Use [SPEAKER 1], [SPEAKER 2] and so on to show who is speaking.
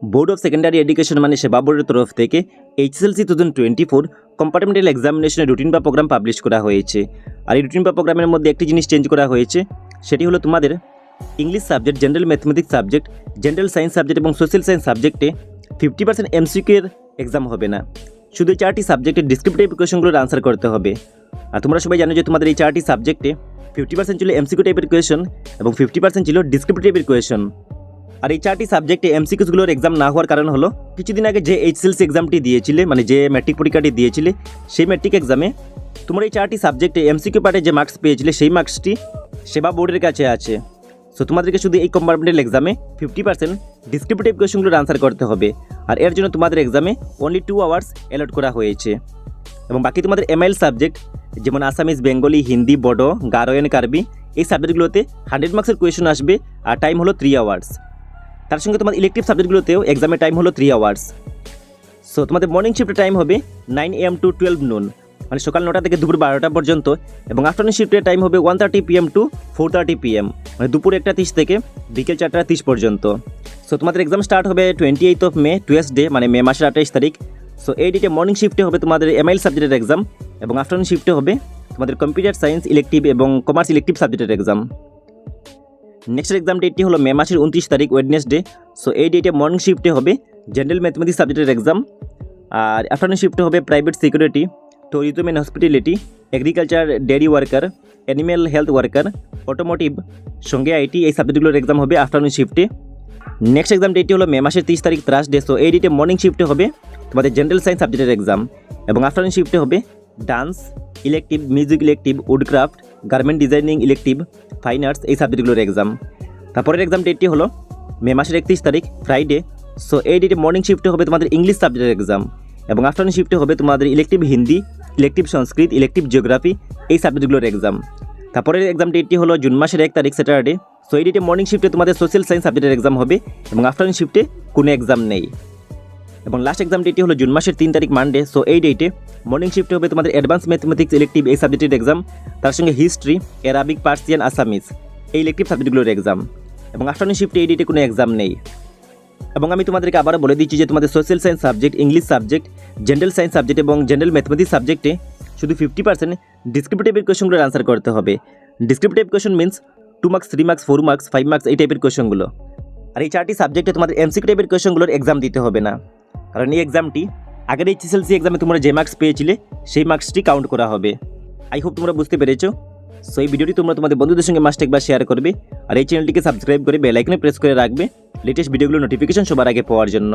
[SPEAKER 1] Board of secondary education মানে সেবা বোর্ডের তরফ থেকে HSLC 2024 কম্পার্টমেন্টাল এক্সামিনেশনের রুটিন বা প্রোগ্রাম পাবলিশ করা হয়েছে। আর এই রুটিন বা প্রোগ্রামের মধ্যে একটি জিনিস চেঞ্জ করা হয়েছে, সেটি হলো তোমাদের English subject, general mathematics subject, general science subject এবং সোশ্যাল সায়েন্স সাবজেক্টে 50% MCQ এর এক্সাম হবে না। শুধু এই 4টি সাবজেক্টের ডিসক্রিপটিভ কোয়েশনগুলোর আনসার করতে হবে। আর তোমরা সবাই জানো যে তোমাদের এই 4টি সাবজেক্টে 50% ছিল MCQ টাইপের কোয়েশন এবং 50% ছিল ডিসক্রিপটিভের কোয়েশন। আর এই 4টি সাবজেক্টে MCQগুলোর এক্সাম না হওয়ার কারণ হলো কিছুদিন আগে যে HSLC এক্সামটি দিয়েছিলে, মানে যে ম্যাট্রিক পরীক্ষাটি দিয়েছিলে, সেই ম্যাট্রিক এক্সামে তোমরা এই 4টি সাবজেক্টে MCQ পার্টে যে মার্কস পেয়েছিলে সেই মার্কসটি সেবা বোর্ডের কাছে আছে। সো তোমাদেরকে শুধু এই কম্পার্টমেন্টাল এক্সামে 50% ডিসক্রিপটিভ কোয়েশনগুলোর আনসার করতে হবে। আর এর জন্য তোমাদের এক্সামে অনলি 2 আওয়ার্স অ্যালট করা হয়েছে। এবং বাকি তোমাদের MIL সাবজেক্ট যেমন আসামিজ, বেঙ্গলি, হিন্দি, বড়ো, গারো এন্ড কার্বি, এই সাবজেক্টগুলোতে 100 মার্কসের কোয়েশন আসবে আর টাইম হলো 3 আওয়ার্স। তার সঙ্গে তোমাদের ইলেকটিভ সাবজেক্টগুলোতেও এক্সামের টাইম হলো 3 আওয়ার্স। সো তোমাদের মর্নিং শিফটের টাইম হবে 9 AM টু 12 noon, মানে সকাল 9টা থেকে দুপুর 12টা পর্যন্ত, এবং আফটারনুন শিফটের টাইম হবে 1:30 PM টু 4:30 PM, মানে দুপুর 1টা 30 থেকে বিকেল 4টা 30 পর্যন্ত। সো তোমাদের এক্সাম স্টার্ট হবে 28 May, টুয়েসডে, মানে মে মাসের 28 তারিখ। সো এই ডেটে মর্নিং শিফটে হবে তোমাদের MIL সাবজেক্টের এক্সাম এবং আফটারনুন শিফটে হবে তোমাদের কম্পিউটার সায়েন্স ইলেকটিভ এবং কমার্স ইলেকটিভ সাবজেক্টের এক্সাম। নেক্সট এক্সাম ডেটটি হলো মে মাসের 29 তারিখ, ওয়েডনেসডে। সো এই ডেটে মর্নিং শিফটে হবে জেনারেল ম্যাথমেটিক্স সাবজেক্টের এক্সাম আর আফটারনুন শিফটে হবে private security, tourism and hospitality, agriculture, dairy worker, animal health worker, automotive, সঙ্গে IT, এই সাবজেক্টগুলোর এক্সাম হবে আফটারনুন শিফটে। নেক্সট এক্সাম ডেটটি হলো মে মাসের 30 তারিখ, থার্সডে। সো এই ডেটে মর্নিং শিফটে হবে তোমাদের জেনারেল সায়েন্স সাবজেক্টের এক্সাম এবং আফটারনুন শিফটে হবে dance elective, music elective, woodcraft, garment designing elective, fine arts, এই সাবজেক্টগুলোর এক্সাম। তারপরের এক্সাম ডেটটি হলো মে মাসের 31 তারিখ, ফ্রাইডে। সো এই ডেটে মর্নিং শিফটে হবে তোমাদের ইংলিশ সাবজেক্টের এক্সাম এবং আফটারনুন শিফটে হবে তোমাদের ইলেকটিভ হিন্দি, ইলেকটিভ সংস্কৃত, ইলেকটিভ জিওগ্রাফি, এই সাবজেক্টগুলোর এক্সাম। তারপরের এক্সাম ডেটটি হলো জুন মাসের 1 তারিখ, স্যাটারডে। সো এই ডেটে মর্নিং শিফটে তোমাদের সোশ্যাল সায়েন্স সাবজেক্টের এক্সাম হবে এবং আফটারনুন শিফটে কোনো এক্সাম নেই। এবং লাস্ট এক্সাম ডেটটি হলো জুন মাসের 3 তারিখ, মানডে। সো এই ডেটে মর্নিং শিফটে হবে তোমাদের অ্যাডভান্স ম্যাথমেটিক্স ইলেকটিভ, এই সাবজেক্টের এক্সাম, তার সঙ্গে হিস্ট্রি, অ্যারাবিক, পার্সিয়ান, আসামিজ, এই ইলেকটিভ সাবজেক্টগুলোর এক্সাম। এবং আফটারনুন শিফটে এই ডেটে কোনো এক্সাম নেই। এবং আমি তোমাদেরকে আবারও বলে দিচ্ছি যে তোমাদের social science subject, English subject, general science subject এবং জেনারেল ম্যাথমেটিক্স সাবজেক্টে শুধু 50% ডিসক্রিপটিভের কোয়েশনগুলোর আনসার করতে হবে। Descriptive question means 2 marks, 3 marks, 4 marks, 5 marks, এই টাইপের কোয়েশনগুলো। আর এই 4টি সাবজেক্টে তোমাদের MCQ টাইপের কোয়েশনগুলোর এক্সাম দিতে হবে না, কারণ এই এক্সামটি আগের HSLC এক্সামে তোমরা যে মার্কস পেয়েছিলে সেই মার্কসটি কাউন্ট করা হবে। আই হোপ তোমরা বুঝতে পেরেছো। সো এই ভিডিওটি তোমরা তোমাদের বন্ধুদের সঙ্গে মাস্ট একবার শেয়ার করবে আর এই চ্যানেলটিকে সাবস্ক্রাইব করে বেল আইকনে প্রেস করে রাখবে লেটেস্ট ভিডিওগুলোর নোটিফিকেশন সবার আগে পাওয়ার জন্য।